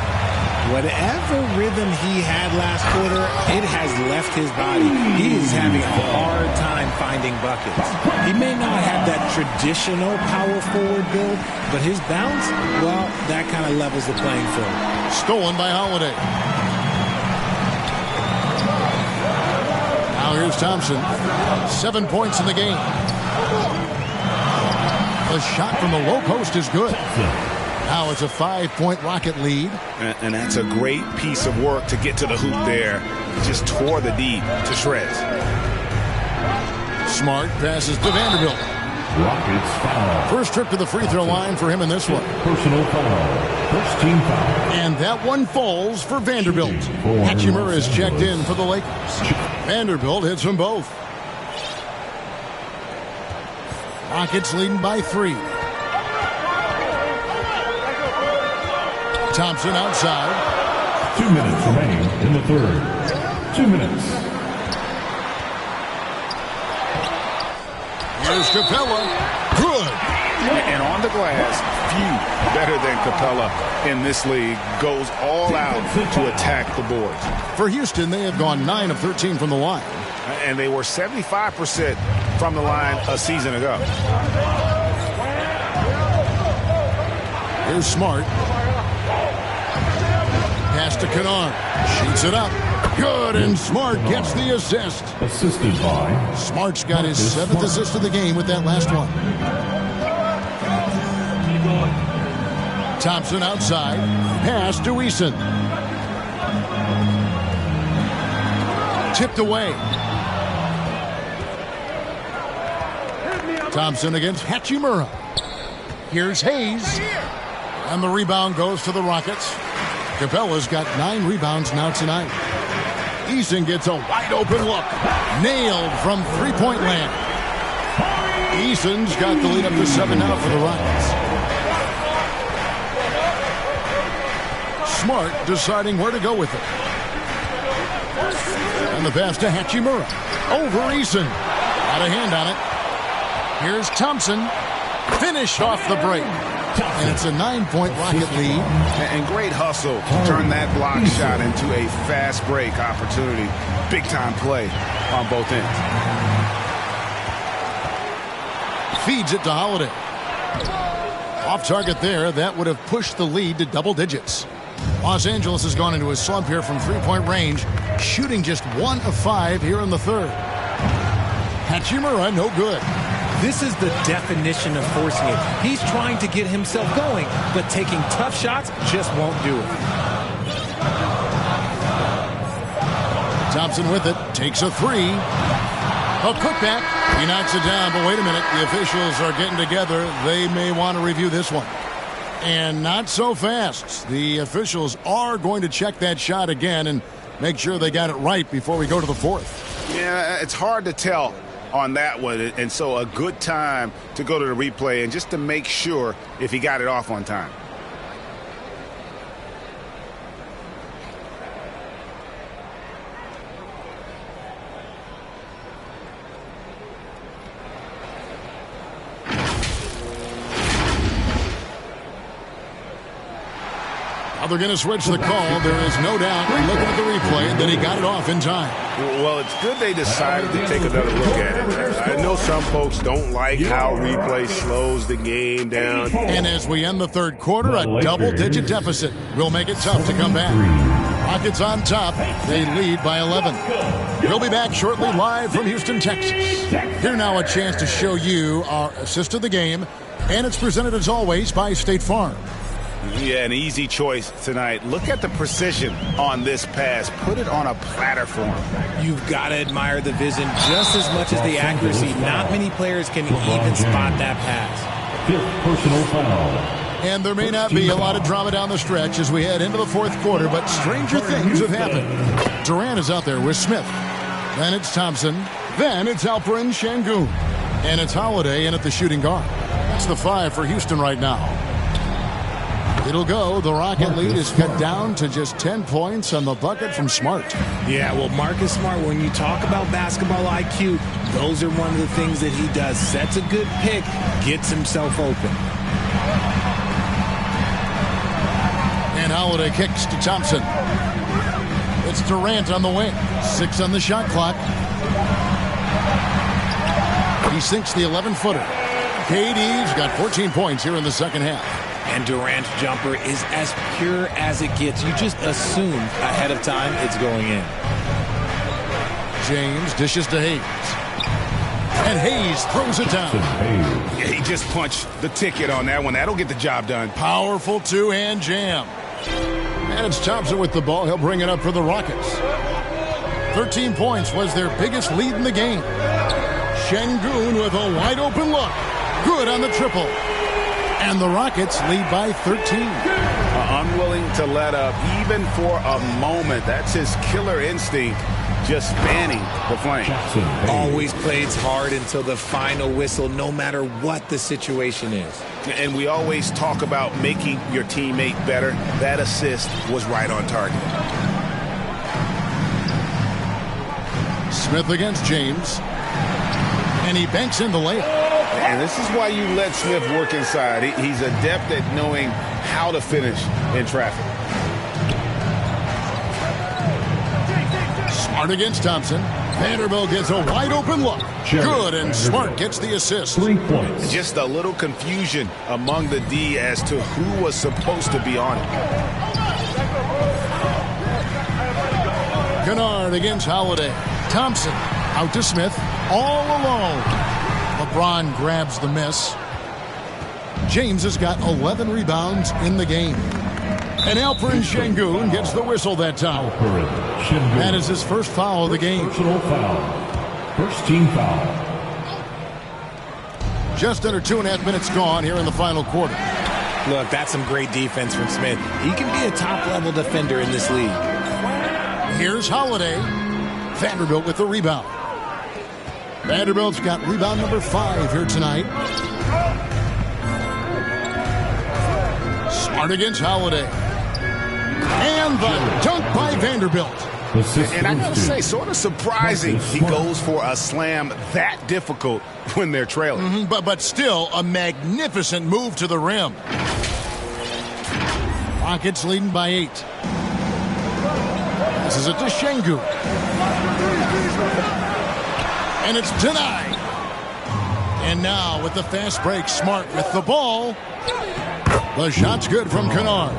Whatever rhythm he had last quarter, it has left his body. He is having a hard time finding buckets. He may not have that traditional power forward build, but his bounce, well, that kind of levels the playing field. Stolen by Holiday. Now here's Thompson. 7 points in the game. The shot from the low post is good. Now it's a 5-point Rocket lead. And that's a great piece of work to get to the hoop there. Just tore the D to shreds. Smart passes to Vanderbilt. Rockets foul. First trip to the free throw line for him in this one. Personal foul. First team foul. And that one falls for Vanderbilt. Hachimura is checked in for the Lakers. Vanderbilt hits them both. Rockets leading by 3. Thompson outside. 2 minutes remaining in the third. 2 minutes. Here's Capella. Good. And on the glass, few better than Capella in this league. Goes all out to attack the boards. For Houston, they have gone 9 of 13 from the line. And they were 75% from the line a season ago. Here's Smart. Pass to Kennard. Shoots it up. Good, and Smart gets the assist. Assisted by. Smart's got his 7th assist of the game with that last one. Thompson outside. Pass to Eason. Tipped away. Thompson against Hachimura. Here's Hayes. And the rebound goes to the Rockets. Capella's got 9 rebounds now tonight. Eason gets a wide open look. Nailed from three-point land. Eason's got the lead up to 7 now for the Rockets. Smart deciding where to go with it. And the pass to Hachimura. Over Eason. Got a hand on it. Here's Thompson. Finished off the break. And it's a 9-point Rocket lead. And great hustle to turn that block shot into a fast break opportunity. Big time play on both ends. Feeds it to Holiday. Off target there. That would have pushed the lead to double digits. Los Angeles has gone into a slump here from three-point range, shooting just 1 of 5 here in the third. Hachimura, no good. This is the definition of forcing it. He's trying to get himself going, but taking tough shots just won't do it. Thompson with it, takes a 3. A putback. He knocks it down, but wait a minute. The officials are getting together. They may want to review this one. And not so fast. The officials are going to check that shot again and make sure they got it right before we go to the fourth. Yeah, it's hard to tell on that one, and so a good time to go to the replay and just to make sure if he got it off on time. Now they're going to switch the call. There is no doubt, looking at the replay, that he got it off in time. Well, it's good they decided to take another look at it. I know some folks don't like how replay slows the game down. And as we end the third quarter, a double-digit deficit will make it tough to come back. Rockets on top. They lead by 11. We'll be back shortly live from Houston, Texas. Here now a chance to show you our assist of the game. And it's presented as always by State Farm. Yeah, an easy choice tonight. Look at the precision on this pass. Put it on a platter for him. You've got to admire the vision just as much as the accuracy. Not many players can even spot that pass. 5th personal foul. And there may not be a lot of drama down the stretch as we head into the fourth quarter, but stranger things have happened. Durant is out there with Smith. Then it's Thompson. Then it's Alperen Şengün. And it's Holiday in at the shooting guard. That's the 5 for Houston right now. It'll go. The Rocket lead is cut down to just 10 points on the bucket from Smart. Yeah, well, Marcus Smart, when you talk about basketball IQ, those are one of the things that he does. Sets a good pick, gets himself open. And Holiday kicks to Thompson. It's Durant on the wing. 6 on the shot clock. He sinks the 11-footer. KD's got 14 points here in the second half. And Durant's jumper is as pure as it gets. You just assume ahead of time it's going in. James dishes to Hayes. And Hayes throws it down. Yeah, he just punched the ticket on that one. That'll get the job done. Powerful two-hand jam. And it's Thompson with the ball. He'll bring it up for the Rockets. 13 points was their biggest lead in the game. Şengün with a wide-open look. Good on the triple. And the Rockets lead by 13. Unwilling to let up even for a moment. That's his killer instinct, just fanning the flame. Always plays hard until the final whistle, no matter what the situation is. And we always talk about making your teammate better. That assist was right on target. Smith against James. And he banks in the layup. And this is why you let Smith work inside. He's adept at knowing how to finish in traffic. Smart against Thompson. Vanderbilt gets a wide open look. Good, and Smart gets the assist. 3 points. Just a little confusion among the D as to who was supposed to be on it. Kennard against Holiday. Thompson out to Smith. All alone. LeBron grabs the miss. James has got 11 rebounds in the game. And Alperen Şengün gets the whistle that time. That is his first foul of the game. Personal foul. First team foul. Just under 2.5 minutes gone here in the final quarter. Look, that's some great defense from Smith. He can be a top-level defender in this league. Here's Holiday. Vanderbilt with the rebound. Vanderbilt's got rebound number 5 here tonight. Smart against Holiday. And the dunk by Vanderbilt. And I gotta say, sort of surprising he goes for a slam that difficult when they're trailing. But still a magnificent move to the rim. Rockets leading by 8. This is it to Şengün. And it's denied. And now with the fast break, Smart with the ball. The shot's good from Kennard.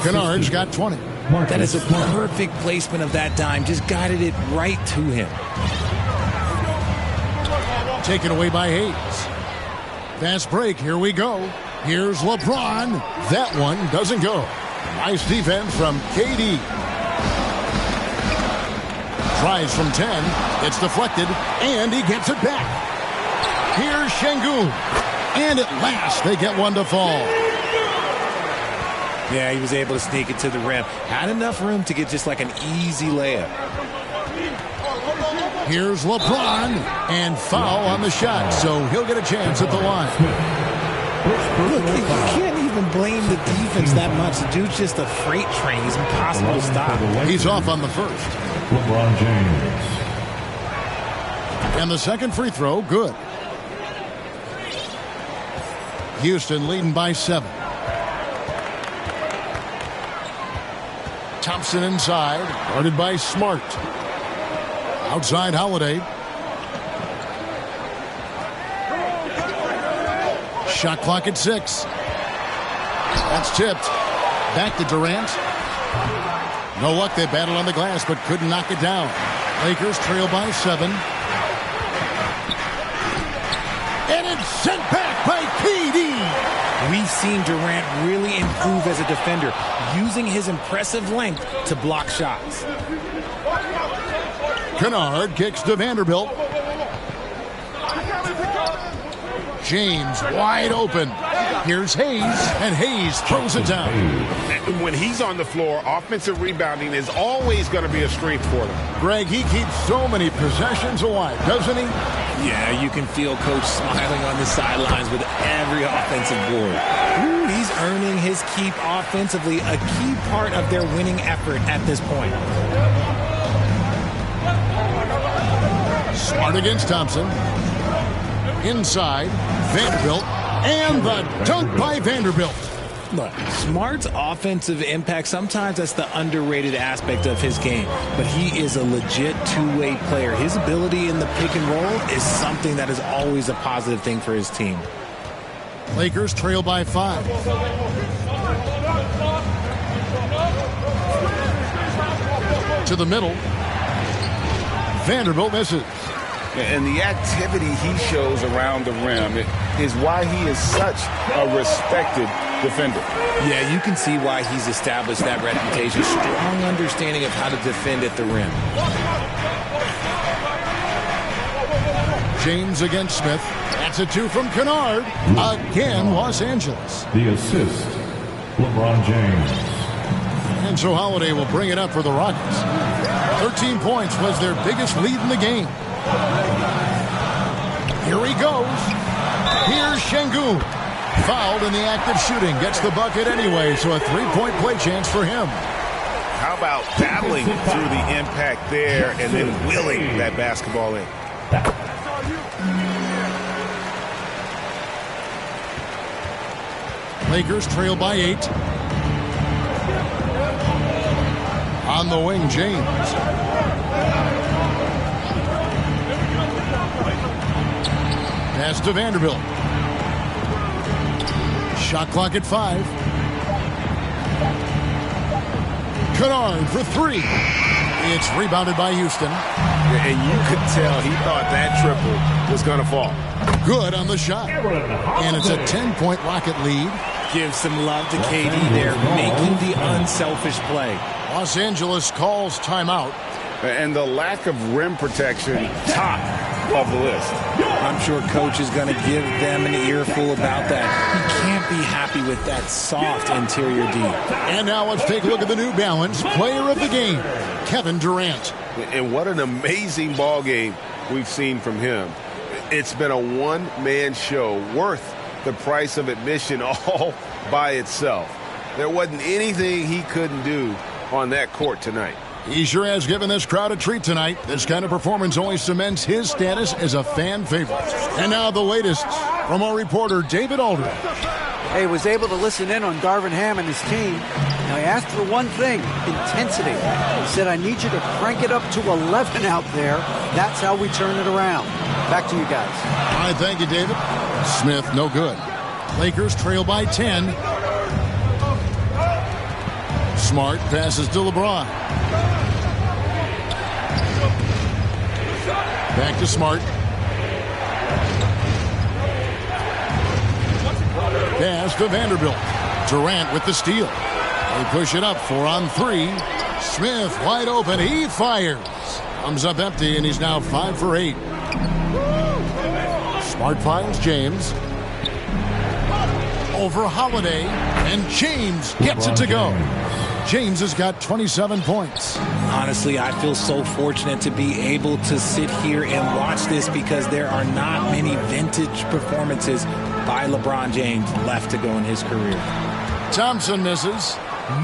Kennard's got 20. That is a perfect placement of that dime. Just guided it right to him. Taken away by Hayes. Fast break. Here we go. Here's LeBron. That one doesn't go. Nice defense from KD. Tries from 10. It's deflected. And he gets it back. Here's Şengün. And at last they get one to fall. Yeah, he was able to sneak it to the rim. Had enough room to get just like an easy layup. Here's LeBron. And foul on the shot. So he'll get a chance at the line. Look, you can't even blame the defense that much. The dude's just a freight train. He's impossible to stop. He's off on the first. LeBron James. And the second free throw, good. Houston leading by 7. Thompson inside, guarded by Smart. Outside Holiday. Shot clock at 6. That's tipped. Back to Durant. No luck, they battled on the glass, but couldn't knock it down. Lakers trail by 7. And it's sent back by KD. We've seen Durant really improve as a defender, using his impressive length to block shots. Kennard kicks to Vanderbilt. James wide open. Here's Hayes, and Hayes throws it down. When he's on the floor, offensive rebounding is always going to be a strength for them. Greg, he keeps so many possessions alive, doesn't he? Yeah, you can feel Coach smiling on the sidelines with every offensive board. Ooh, he's earning his keep offensively, a key part of their winning effort at this point. Smart against Thompson. Inside, Vanderbilt. And the dunk by Vanderbilt. Look, Smart's offensive impact, sometimes that's the underrated aspect of his game, but he is a legit two-way player. His ability in the pick and roll is something that is always a positive thing for his team. Lakers trail by 5. To the middle. Vanderbilt misses. And the activity he shows around the rim is why he is such a respected defender. Yeah, you can see why he's established that reputation. Strong understanding of how to defend at the rim. James against Smith. That's a 2 from Kennard. Again, Los Angeles. The assist, LeBron James. And so Holiday will bring it up for the Rockets. 13 points was their biggest lead in the game. Here he goes. Here's Şengün. Fouled in the act of shooting. Gets the bucket anyway, so a 3-point play chance for him. How about battling through the impact there and then wheeling that basketball in? Lakers trail by 8. On the wing, James. Pass to Vanderbilt. Shot clock at 5. Kennard for 3. It's rebounded by Houston. And you could tell he thought that triple was going to fall. Good on the shot. And it's a 10-point Rocket lead. Give some love to KD there, making the unselfish play. Los Angeles calls timeout. And the lack of rim protection, top of the list. I'm sure coach is going to give them an earful about that. He can't be happy with that soft interior D. And now let's take a look at the New Balance player of the game, Kevin Durant. And what an amazing ball game we've seen from him. It's been a one-man show worth the price of admission all by itself. There wasn't anything he couldn't do on that court tonight. He sure has given this crowd a treat tonight. This kind of performance only cements his status as a fan favorite. And now the latest from our reporter, David Aldridge. Hey, was able to listen in on Darvin Ham and his team. Now, he asked for one thing, intensity. He said, I need you to crank it up to 11 out there. That's how we turn it around. Back to you guys. All right, thank you, David. Smith, no good. Lakers trail by 10. Smart passes to LeBron. Back to Smart. Pass to Vanderbilt. Durant with the steal. They push it up 4 on 3. Smith wide open. He fires. Comes up empty, and he's now 5 for 8. Smart finds James. Over Holiday, and James gets it to go. James has got 27 points. Honestly, I feel so fortunate to be able to sit here and watch this because there are not many vintage performances by LeBron James left to go in his career. Thompson misses.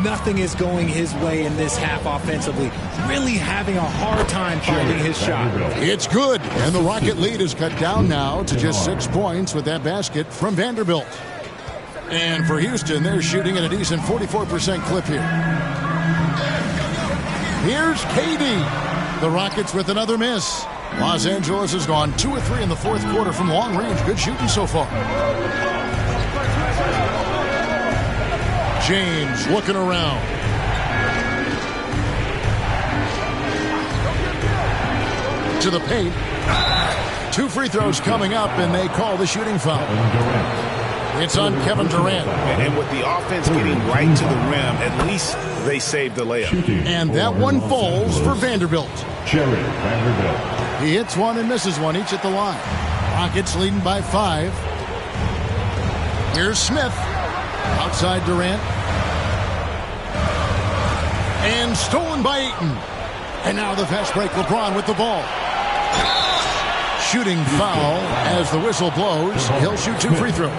Nothing is going his way in this half offensively. Really having a hard time finding his shot. It's good, and the Rocket lead is cut down now to just 6 points with that basket from Vanderbilt. And for Houston, they're shooting at a decent 44% clip here. Here's KD. The Rockets with another miss. Los Angeles has gone 2 of 3 in the fourth quarter from long range. Good shooting so far. James looking around. To the paint. 2 free throws coming up, and they call the shooting foul. It's on Kevin Durant. And with the offense getting right to the rim, at least they saved the layup. And that one falls for Vanderbilt. Jerry Vanderbilt. He hits one and misses one, each at the line. Rockets leading by 5. Here's Smith. Outside Durant. And stolen by Ayton. And now the fast break, LeBron with the ball. Shooting foul as the whistle blows. He'll shoot 2 free throws.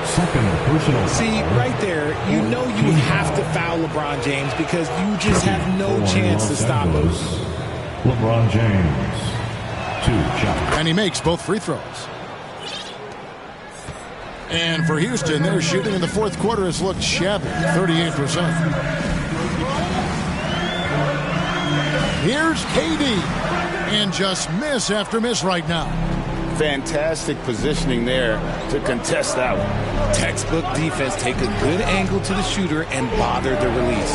Second personal. See, right there, you know you have to foul LeBron James because you just have no chance to stop him. LeBron James. 2 shots. And he makes both free throws. And for Houston, their shooting in the fourth quarter has looked shabby, 38%. Here's KD, and just miss after miss right now. Fantastic positioning there to contest that one. Textbook defense. Take a good angle to the shooter and bother the release.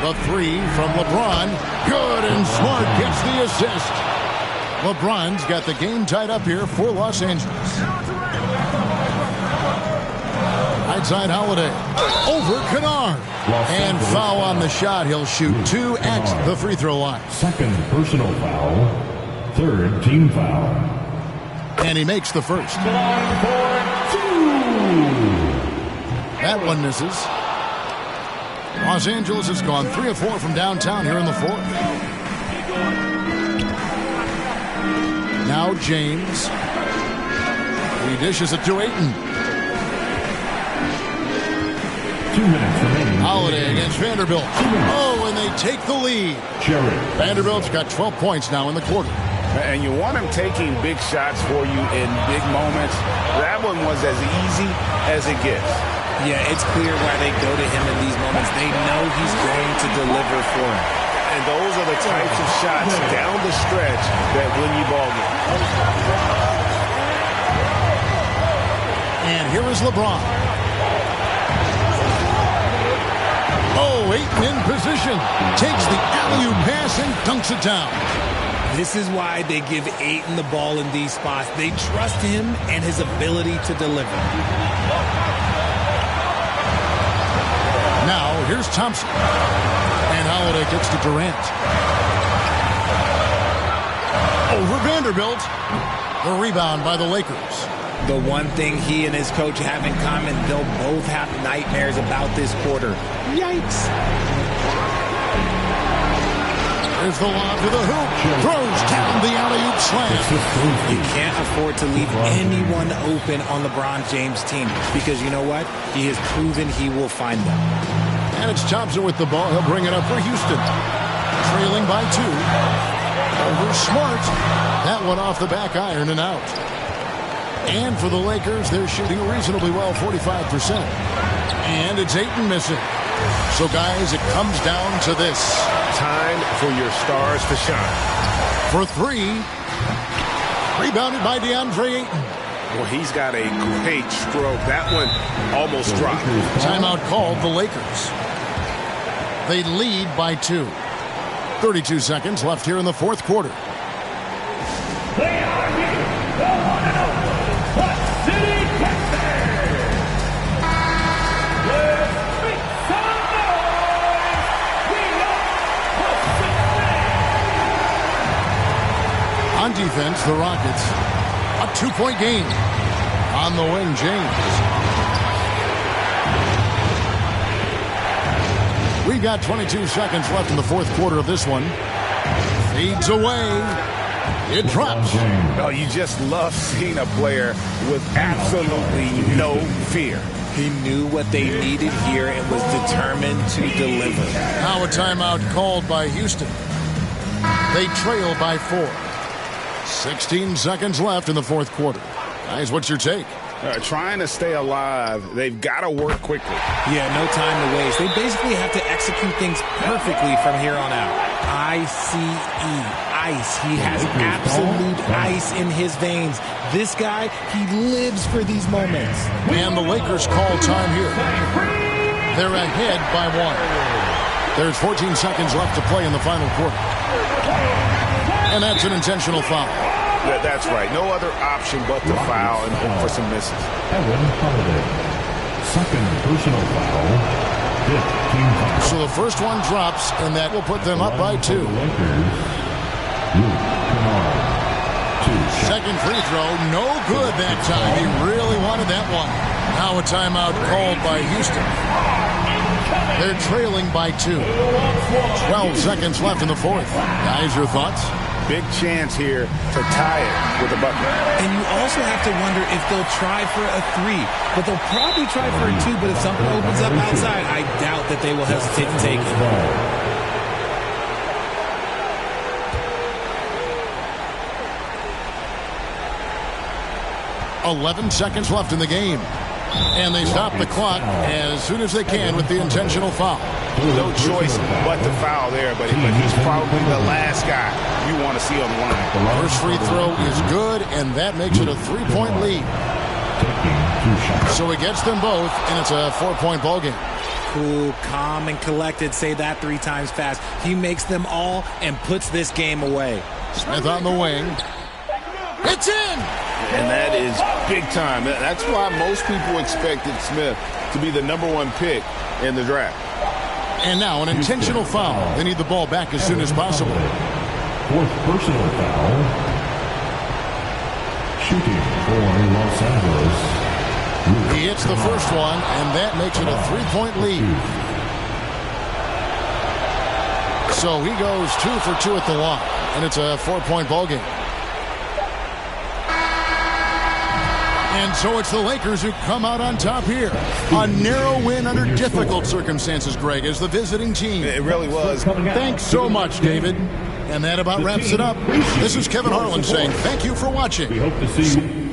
The three from LeBron. Good, and Smart gets the assist. LeBron's got the game tied up here for Los Angeles. Outside Holiday. Over Kennard. And foul on the shot. He'll shoot 2 at the free throw line. Second personal foul. Third team foul. And he makes the first. That one misses. Los Angeles has gone 3 of 4 from downtown here in the fourth. Now James. He dishes it to Ayton. 2 minutes remaining. Holiday against Vanderbilt. Oh, and they take the lead. Vanderbilt's got 12 points now in the quarter. And you want him taking big shots for you in big moments. That one was as easy as it gets. Yeah, it's clear why they go to him in these moments. They know he's going to deliver for them. And those are the types of shots down the stretch that win you ball games. And here is LeBron. Oh, Ayton in position. Takes the alley-oop pass and dunks it down. This is why they give Ayton the ball in these spots. They trust him and his ability to deliver. Now, here's Thompson. And Holiday kicks to Durant. Over Vanderbilt. The rebound by the Lakers. The one thing he and his coach have in common, they'll both have nightmares about this quarter. Yikes. There's the lob to the hoop. Throws down the alley-oop slam. You can't afford to leave anyone open on LeBron James' team because you know what? He has proven he will find them. And it's Thompson with the ball. He'll bring it up for Houston. Trailing by 2. Over Smart. That one off the back iron and out. And for the Lakers, they're shooting reasonably well, 45%. And it's Ayton missing. So, guys, it comes down to this. Time for your stars to shine. For 3. Rebounded by DeAndre Ayton. Well, he's got a great stroke. That one almost dropped. Timeout called the Lakers. They lead by 2. 32 seconds left here in the fourth quarter. On defense, the Rockets, a 2-point game. On the wing, James. We've got 22 seconds left in the fourth quarter of this one. Fades away. It drops. Oh, you just love seeing a player with absolutely no fear. He knew what they needed here and was determined to deliver. Now a timeout called by Houston. They trail by 4. 16 seconds left in the fourth quarter. Guys, what's your take? Trying to stay alive, they've got to work quickly. Yeah, no time to waste. They basically have to execute things perfectly from here on out. I-C-E, ice. He has absolute ice in his veins. This guy, he lives for these moments. And the Lakers call time here. They're ahead by 1. There's 14 seconds left to play in the final quarter. And that's an intentional foul. That's right. No other option but to foul and hope for some misses. Holiday. Second personal foul. Fifth team foul. So the first one drops, and that will put them up by 2. Second free throw, no good that time. He really wanted that one. Now a timeout called by Houston. They're trailing by 2. 12 seconds left in the fourth. Guys, your thoughts? Big chance here to tie it with a bucket. And you also have to wonder if they'll try for a 3. But they'll probably try for a 2. But if something opens up outside, I doubt that they will hesitate to take it. 11 seconds left in the game. And they stop the clock as soon as they can with the intentional foul. No choice but to foul there, but he's probably the last guy you want to see on the line. First free throw is good, and that makes it a 3-point lead. So he gets them both, and it's a 4-point ball game. Cool, calm, and collected. Say that 3 times fast. He makes them all and puts this game away. Smith on the wing. It's in! And that is big time. That's why most people expected Smith to be the #1 pick in the draft. And now an intentional foul. They need the ball back as soon as possible. 4th personal foul. Shooting for Los Angeles. He hits the first one, and that makes it a 3-point lead. So he goes 2 for 2 at the line, and it's a 4-point ball game. And so it's the Lakers who come out on top here. A narrow win under difficult circumstances, Greg, as the visiting team. It really was. Thanks so much, David. And that about wraps it up. This is Kevin Harlan saying thank you for watching. We hope to see you